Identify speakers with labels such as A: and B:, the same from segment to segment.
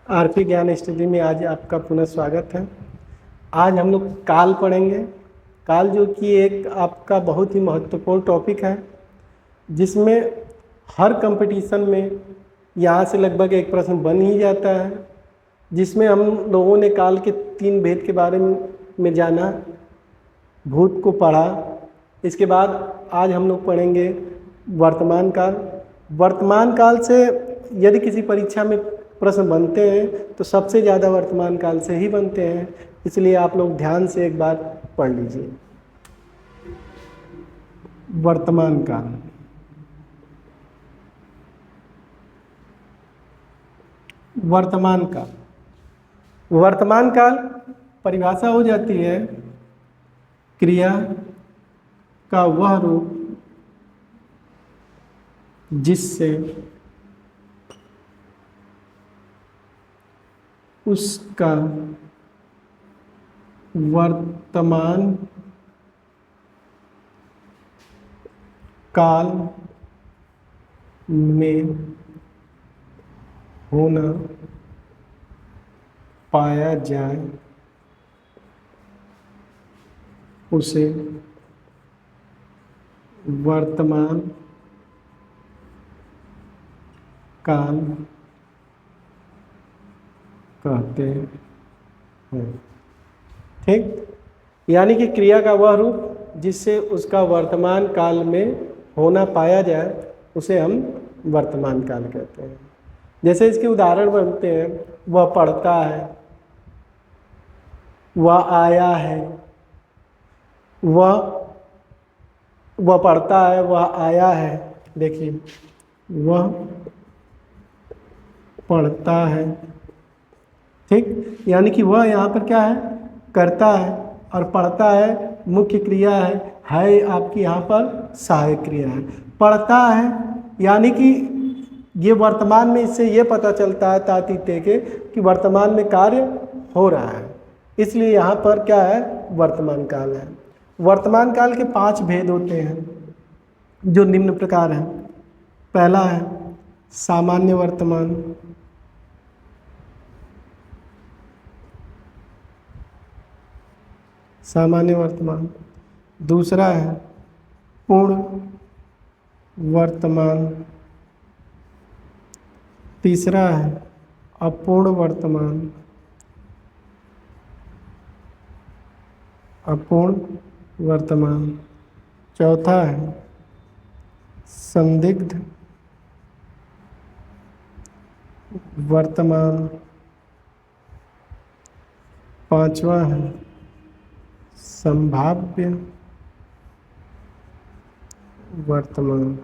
A: RP ज्ञान study में आज आपका पुनः स्वागत है। आज हम लोग काल पढ़ेंगे। काल जो कि एक आपका बहुत ही महत्वपूर्ण टॉपिक है, जिसमें हर कंपटीशन में यहाँ से लगभग एक प्रश्न बन ही जाता है, जिसमें हम लोगों ने काल के 3 भेद के बारे में जाना, भूत को पढ़ा। इसके बाद आज हम लोग पढ़ेंगे वर्तमान काल। वर्तमान काल से यदि किसी परीक्षा में प्रश्न बनते हैं तो सबसे ज़्यादा वर्तमान काल से ही बनते हैं, इसलिए आप लोग ध्यान से एक बार पढ़ लीजिए। वर्तमान काल। वर्तमान काल, वर्तमान काल परिभाषा हो जाती है क्रिया का वह रूप जिससे उसका वर्तमान काल में होना पाया जाए, उसे वर्तमान काल कहते हैं। ठीक, यानी कि क्रिया का वह रूप जिससे उसका वर्तमान काल में होना पाया जाए, उसे हम वर्तमान काल कहते हैं। जैसे इसके उदाहरण बनते हैं, वह पढ़ता है, वह आया है, वह पढ़ता है, वह आया है। देखिए, वह पढ़ता है, ठीक, यानी कि वह यहाँ पर क्या है, करता है, और पढ़ता है मुख्य क्रिया है आपकी यहाँ पर सहायक क्रिया है। पढ़ता है यानी कि ये वर्तमान में, इससे ये पता चलता है तातीते के कि वर्तमान में कार्य हो रहा है, इसलिए यहाँ पर क्या है, वर्तमान काल है। वर्तमान काल के 5 भेद होते हैं जो निम्न प्रकार हैं। पहला है सामान्य वर्तमान, सामान्य वर्तमान। दूसरा है पूर्ण वर्तमान। तीसरा है अपूर्ण वर्तमान, अपूर्ण वर्तमान। चौथा है संदिग्ध वर्तमान। पांचवा है संभाव्य वर्तमान।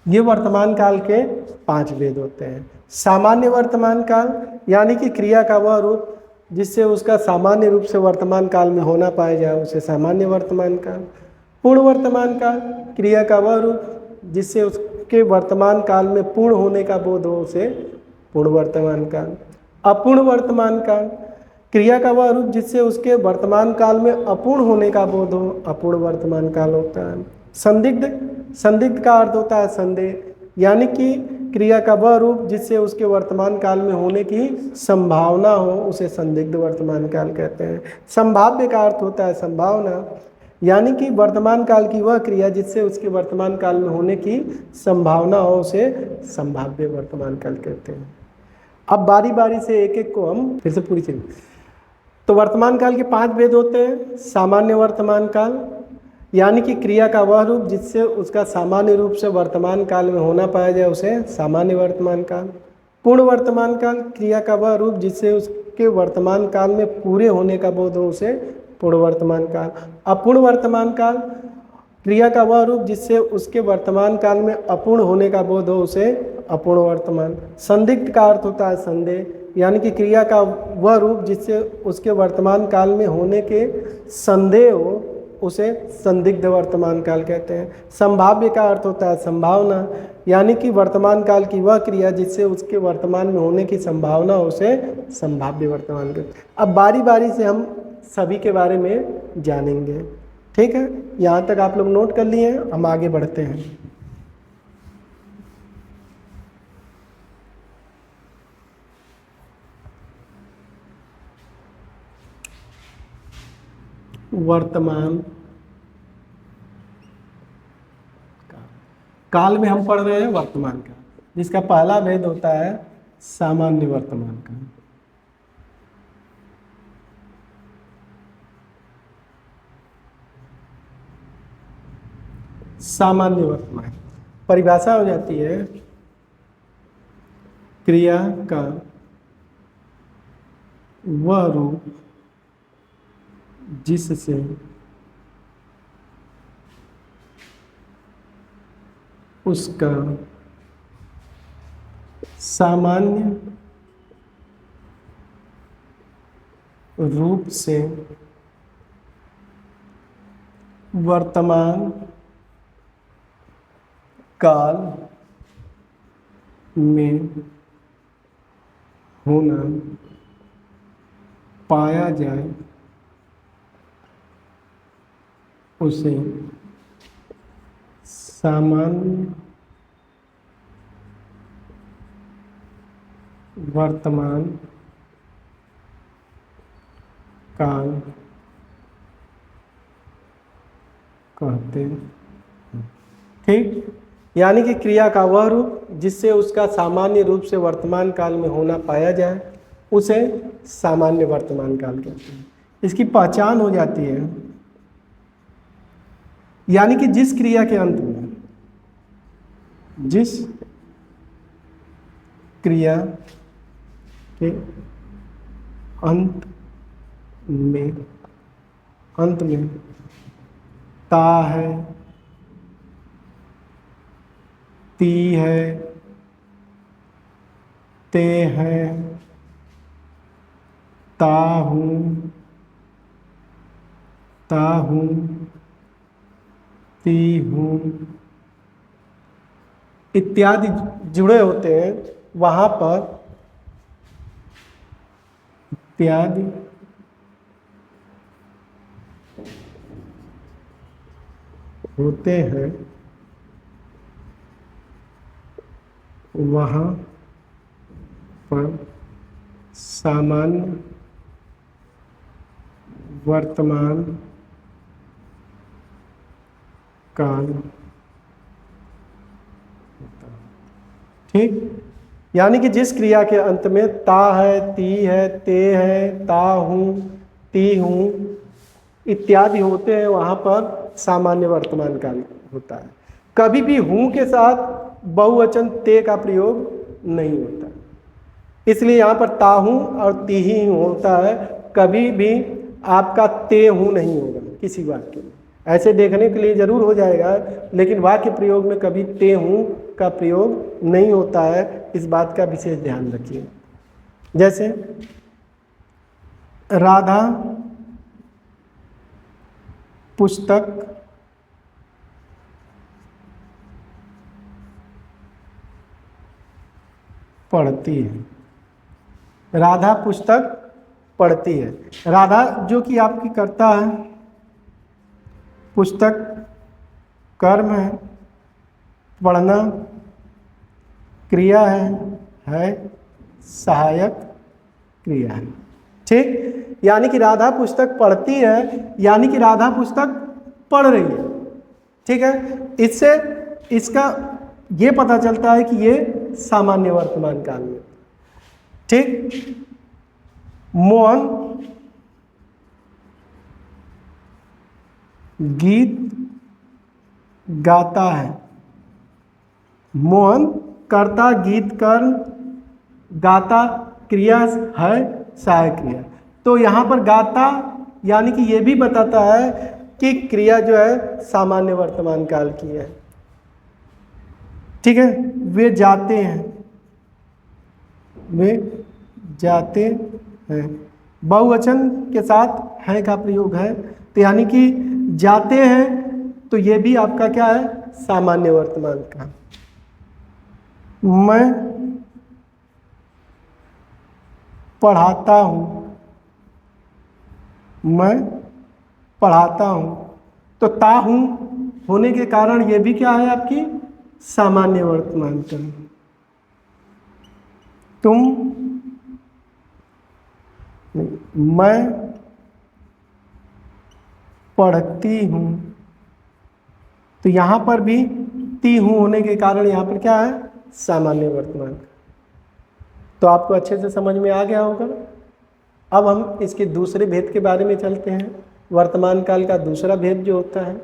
A: ये वर्तमान काल के 5 भेद होते हैं। सामान्य वर्तमान काल यानी कि क्रिया का वह रूप जिससे उसका सामान्य रूप से वर्तमान काल में होना पाया जाए, उसे सामान्य वर्तमान काल। पूर्ण वर्तमान काल, क्रिया का वह रूप जिससे उसके वर्तमान काल में पूर्ण होने का बोध हो, उसे पूर्ण वर्तमान काल। अपूर्ण वर्तमान काल, क्रिया का वह रूप जिससे उसके वर्तमान काल में अपूर्ण होने का बोध हो, अपूर्ण वर्तमान काल होता है। संदिग्ध, संदिग्ध का अर्थ होता है संदेह, यानी कि क्रिया का वह रूप जिससे उसके वर्तमान काल में होने की संभावना हो, उसे संदिग्ध वर्तमान काल कहते हैं। संभाव्य का अर्थ होता है संभावना, यानी कि वर्तमान काल की वह क्रिया जिससे उसके वर्तमान काल में होने की संभावना हो, उसे संभाव्य वर्तमान काल कहते हैं। अब बारी बारी से एक एक को हम फिर से पूरी चीज। तो वर्तमान काल के 5 भेद होते हैं। सामान्य वर्तमान काल यानी कि क्रिया का वह रूप जिससे उसका सामान्य रूप से वर्तमान काल में होना पाया जाए, उसे सामान्य वर्तमान काल। पूर्ण वर्तमान काल, क्रिया का वह रूप जिससे उसके वर्तमान काल में पूरे होने का बोध हो, उसे पूर्ण वर्तमान काल। अपूर्ण वर्तमान काल, क्रिया का वह रूप जिससे उसके वर्तमान काल में अपूर्ण होने का बोध हो, उसे अपूर्ण वर्तमान। संदिग्ध का अर्थ होता है संदेह, यानी कि क्रिया का वह रूप जिससे उसके वर्तमान काल में होने के संदेह हो, उसे संदिग्ध वर्तमान काल कहते हैं। संभाव्य का अर्थ होता है संभावना, यानी कि वर्तमान काल की वह क्रिया जिससे उसके वर्तमान में होने की संभावना हो, उसे संभाव्य वर्तमान काल। अब बारी बारी से हम सभी के बारे में जानेंगे, ठीक है। यहाँ तक आप लोग नोट कर लिए हैं, हम आगे बढ़ते हैं। वर्तमान काल में हम पढ़ रहे हैं वर्तमान काल, जिसका पहला भेद होता है सामान्य वर्तमान काल। सामान्य वर्तमान परिभाषा हो जाती है क्रिया का वह रूप जिससे उसका सामान्य रूप से वर्तमान काल में होना पाया जाए उसे सामान्य वर्तमान काल कहते हैं। ठीक, यानी कि क्रिया का वह रूप जिससे उसका सामान्य रूप से वर्तमान काल में होना पाया जाए उसे सामान्य वर्तमान काल कहते हैं। इसकी पहचान हो जाती है, यानी कि जिस क्रिया के अंत में, जिस क्रिया के अंत में ता है, ती है, ते है, ता हूँ, ती हूँ इत्यादि जुड़े होते हैं, वहाँ पर इत्यादि होते हैं, वहाँ पर सामान्य वर्तमान काल। ठीक, यानी कि जिस क्रिया के अंत में ता है, ती है, ते है, ता हूँ, ती हूँ इत्यादि होते हैं, वहाँ पर सामान्य वर्तमान काल होता है। कभी भी हूँ के साथ बहुवचन ते का प्रयोग नहीं होता, इसलिए यहाँ पर ता हूँ और ती ही होता है। कभी भी आपका ते हूँ नहीं होगा किसी वाक्य में। ऐसे देखने के लिए जरूर हो जाएगा, लेकिन वाक्य प्रयोग में कभी ते हूँ का प्रयोग नहीं होता है। इस बात का विशेष ध्यान रखिए। जैसे राधा पुस्तक पढ़ती है, राधा पुस्तक पढ़ती है। राधा जो कि आपकी कर्ता है, पुस्तक कर्म है, पढ़ना क्रिया है सहायक क्रिया है। ठीक, यानी कि राधा पुस्तक पढ़ती है, यानी कि राधा पुस्तक पढ़ रही है। ठीक है, इससे इसका ये पता चलता है कि ये सामान्य वर्तमान काल में। ठीक, मोहन गीत गाता है, मोहन कर्ता, गीत कर्म, गाता क्रिया है सहायक क्रिया। तो यहाँ पर गाता यानी कि ये भी बताता है कि क्रिया जो है सामान्य वर्तमान काल की है। ठीक है, वे जाते हैं, वे जाते हैं बहुवचन के साथ हैं का प्रयोग है, तो यानी कि जाते हैं, तो ये भी आपका क्या है सामान्य वर्तमान काल। मैं पढ़ाता हूँ, मैं पढ़ाता हूँ, तो ता हूँ होने के कारण ये भी क्या है आपकी सामान्य वर्तमान काल। तुम, मैं पढ़ती हूँ। तो यहाँ पर भी ती हूँ होने के कारण यहाँ पर क्या है, सामान्य वर्तमान। तो आपको अच्छे से समझ में आ गया होगा। अब हम इसके दूसरे भेद के बारे में चलते हैं, वर्तमान काल का दूसरा भेद जो होता है।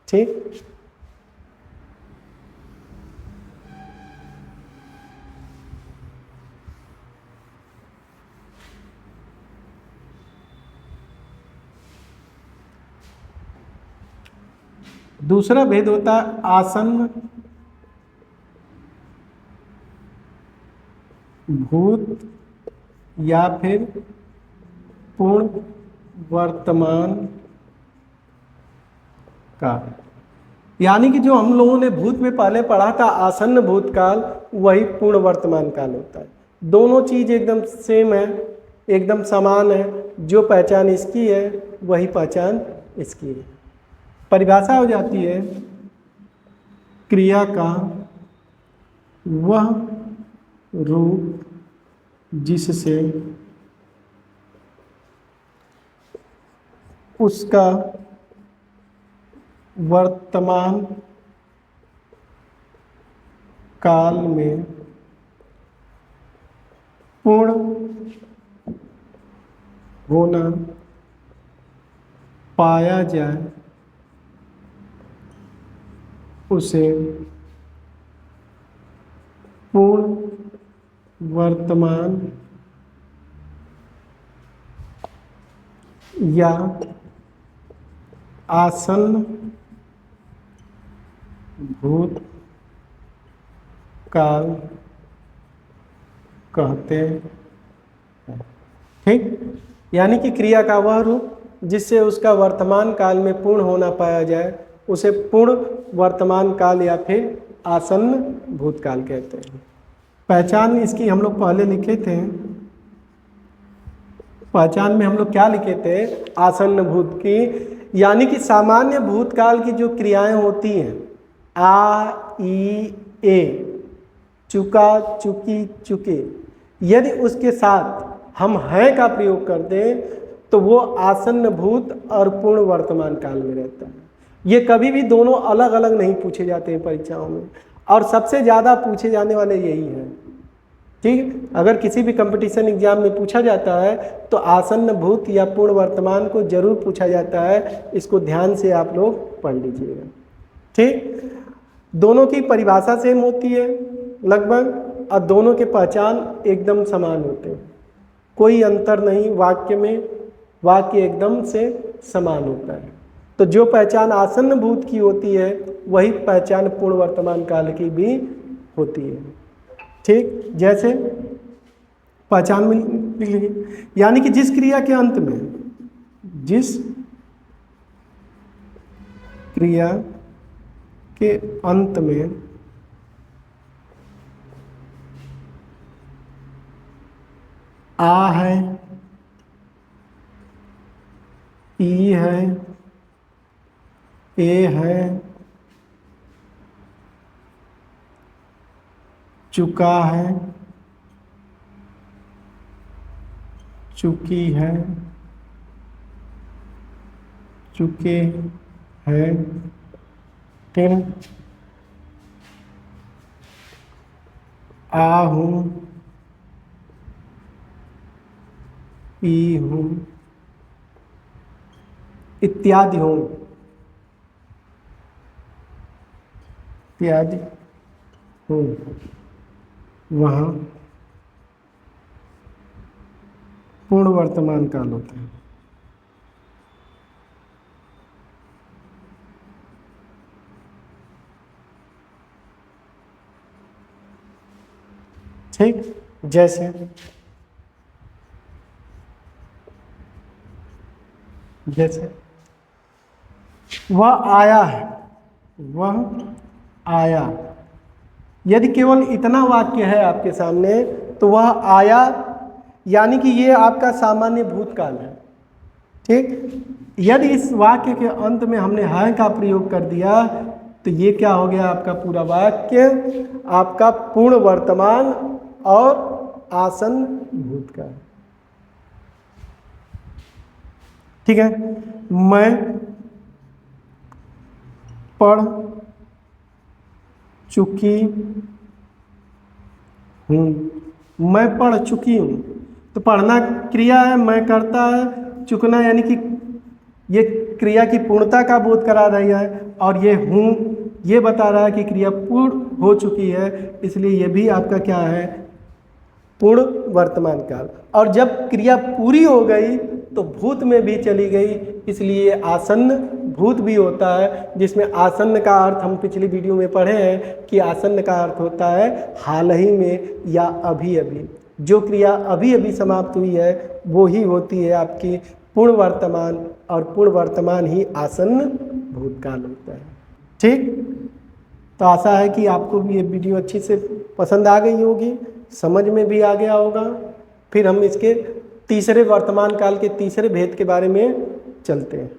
A: ठीक, दूसरा भेद होता है आसन्न भूत या फिर पूर्ण वर्तमान काल। यानी कि जो हम लोगों ने भूत में पहले पढ़ा था आसन्न भूतकाल, वही पूर्ण वर्तमान काल होता है। दोनों चीज एकदम सेम है, एकदम समान है। जो पहचान इसकी है वही पहचान इसकी है। परिभाषा हो जाती है, क्रिया का वह रूप जिससे उसका वर्तमान काल में पूर्ण होना पाया जाए, उसे पूर्ण वर्तमान या आसन्न भूत काल कहते हैं। ठीक, यानी कि क्रिया का वह रूप जिससे उसका वर्तमान काल में पूर्ण होना पाया जाए, उसे पूर्ण वर्तमान काल या फिर आसन्न भूतकाल कहते हैं। पहचान इसकी हम लोग पहले लिखे थे। पहचान में हम लोग क्या लिखे थे, आसन्न भूत की, यानी कि सामान्य भूतकाल की जो क्रियाएं होती हैं, आ, ई, ए, चुका, चुकी, चुके, यदि उसके साथ हम हैं का प्रयोग कर दें तो वो आसन्न भूत और पूर्ण वर्तमान काल में रहता है। ये कभी भी दोनों अलग अलग नहीं पूछे जाते हैं परीक्षाओं में, और सबसे ज़्यादा पूछे जाने वाले यही हैं। ठीक, अगर किसी भी कंपटीशन एग्जाम में पूछा जाता है तो आसन्न भूत या पूर्ण वर्तमान को जरूर पूछा जाता है। इसको ध्यान से आप लोग पढ़ लीजिएगा। ठीक, दोनों की परिभाषा सेम होती है लगभग, और दोनों के पहचान एकदम समान होते हैं, कोई अंतर नहीं वाक्य में, वाक्य एकदम से समान होता है। तो जो पहचान आसन्न भूत की होती है वही पहचान पूर्ण वर्तमान काल की भी होती है। ठीक, जैसे पहचान में लिख लीजिए, यानी कि जिस क्रिया के अंत में, जिस क्रिया के अंत में आ है, ई है, ए है, चुका है, चुकी है, चुके हैं, ठीक है, आ हूँ, ई हूँ, इत्यादि हूँ, इत्यादि हूँ, वहाँ पूर्ण वर्तमान काल होता है। ठीक, जैसे वह आया है, वह आया, यदि केवल इतना वाक्य है आपके सामने तो वह आया, यानी कि ये आपका सामान्य भूतकाल है। ठीक, यदि इस वाक्य के अंत में हमने है का प्रयोग कर दिया तो ये क्या हो गया, आपका पूरा वाक्य आपका पूर्ण वर्तमान और आसन्न भूतकाल। ठीक है, मैं पढ़ चुकी हूँ। मैं पढ़ चुकी हूँ, तो पढ़ना क्रिया है, मैं करता है, चुकना यानी कि ये क्रिया की पूर्णता का बोध करा रही है, और ये हूँ ये बता रहा है कि क्रिया पूर्ण हो चुकी है, इसलिए ये भी आपका क्या है, पूर्ण वर्तमान काल। और जब क्रिया पूरी हो गई तो भूत में भी चली गई, इसलिए आसन्न भूत भी होता है, जिसमें आसन्न का अर्थ हम पिछली वीडियो में पढ़े हैं कि आसन्न का अर्थ होता है हाल ही में या अभी अभी। जो क्रिया अभी अभी समाप्त हुई है वो ही होती है आपकी पूर्ण वर्तमान, और पूर्ण वर्तमान ही आसन्न भूतकाल होता है। ठीक, तो आशा है कि आपको भी ये वीडियो अच्छी से पसंद आ गई होगी, समझ में भी आ गया होगा। फिर हम इसके तीसरे वर्तमान काल के तीसरे भेद के बारे में चलते हैं।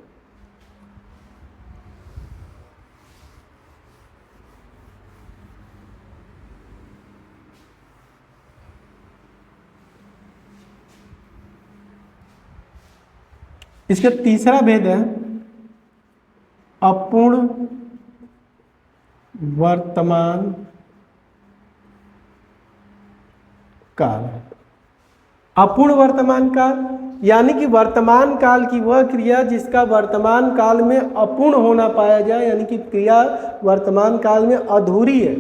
A: इसका तीसरा भेद है अपूर्ण वर्तमान काल। अपूर्ण वर्तमान काल यानी कि वर्तमान काल की वह क्रिया जिसका वर्तमान काल में अपूर्ण होना पाया जाए, यानी कि क्रिया वर्तमान काल में अधूरी है,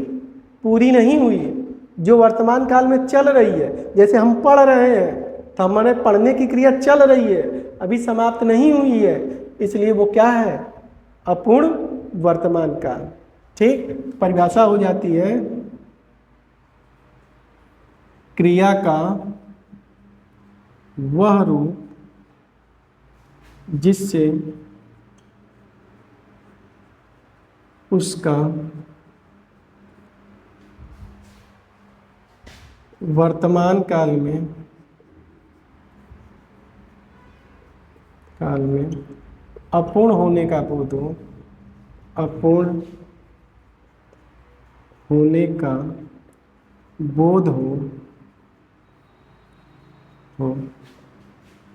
A: पूरी नहीं हुई है, जो वर्तमान काल में चल रही है। जैसे हम पढ़ रहे हैं तो हमारे पढ़ने की क्रिया चल रही है, अभी समाप्त नहीं हुई है, इसलिए वो क्या है, अपूर्ण वर्तमान काल। ठीक, परिभाषा हो जाती है क्रिया का वह रूप जिससे उसका वर्तमान काल में अपूर्ण होने का बोध हो, अपूर्ण होने का बोध हो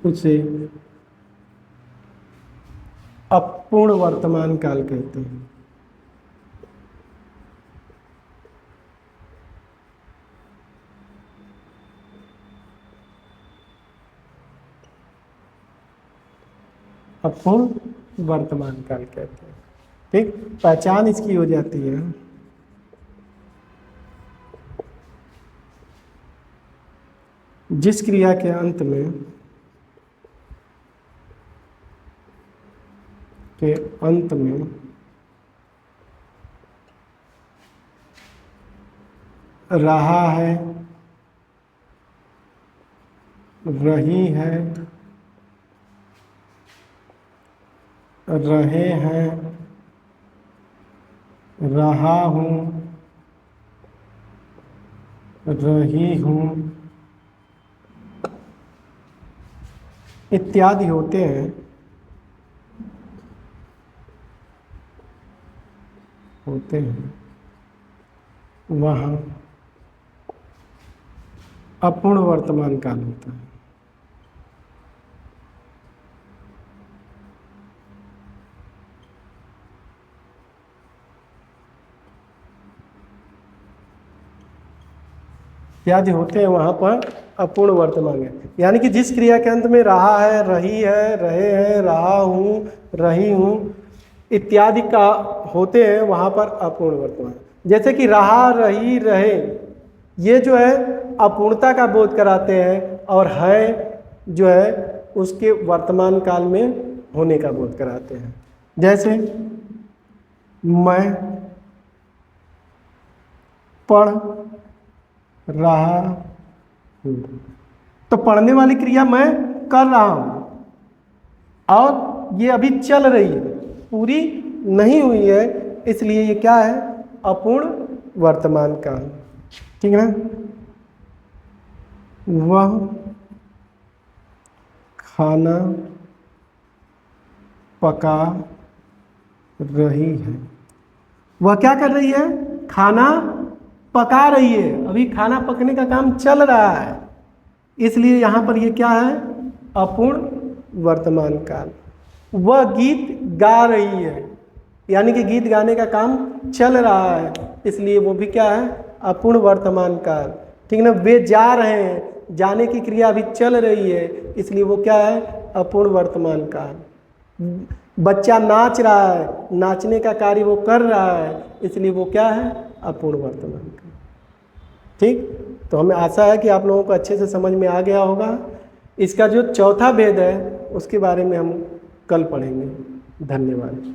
A: उसे अपूर्ण वर्तमान काल कहते हैं। अपूर्ण वर्तमान काल कहते हैं। ठीक, पहचान इसकी हो जाती है जिस क्रिया के अंत में रहा है, रही है, रहे हैं, रहा हूँ, रही हूँ इत्यादि होते हैं, वहाँ अपूर्ण वर्तमान काल होता है। इत्यादि होते हैं, वहाँ पर अपूर्ण वर्तमान है, यानी कि जिस क्रिया के अंत में रहा है, रही है, रहे हैं, रहा हूँ, रही हूँ इत्यादि का होते हैं, वहाँ पर अपूर्ण वर्तमान। जैसे कि रहा, रही, रहे ये जो है अपूर्णता का बोध कराते हैं, और है जो है उसके वर्तमान काल में होने का बोध कराते हैं। जैसे मैं पढ़ रहा हूँ, तो पढ़ने वाली क्रिया मैं कर रहा हूँ और ये अभी चल रही है, पूरी नहीं हुई है, इसलिए ये क्या है, अपूर्ण वर्तमान काल। ठीक है ना। वह खाना पका रही है, वह क्या कर रही है, खाना पका रही है, अभी खाना पकने का काम चल रहा है, इसलिए यहाँ पर ये क्या है, अपूर्ण वर्तमान काल। वह गीत गा रही है, यानी कि गीत गाने का काम चल रहा है, इसलिए वो भी क्या है, अपूर्ण वर्तमान काल। ठीक ना, वे जा रहे हैं, जाने की क्रिया अभी चल रही है, इसलिए वो क्या है, अपूर्ण वर्तमान काल। बच्चा नाच रहा है, नाचने का कार्य वो कर रहा है, इसलिए वो क्या है, अपूर्ण वर्तमान काल। ठीक, तो हमें आशा है कि आप लोगों को अच्छे से समझ में आ गया होगा। इसका जो चौथा भेद है उसके बारे में हम कल पढ़ेंगे। धन्यवाद।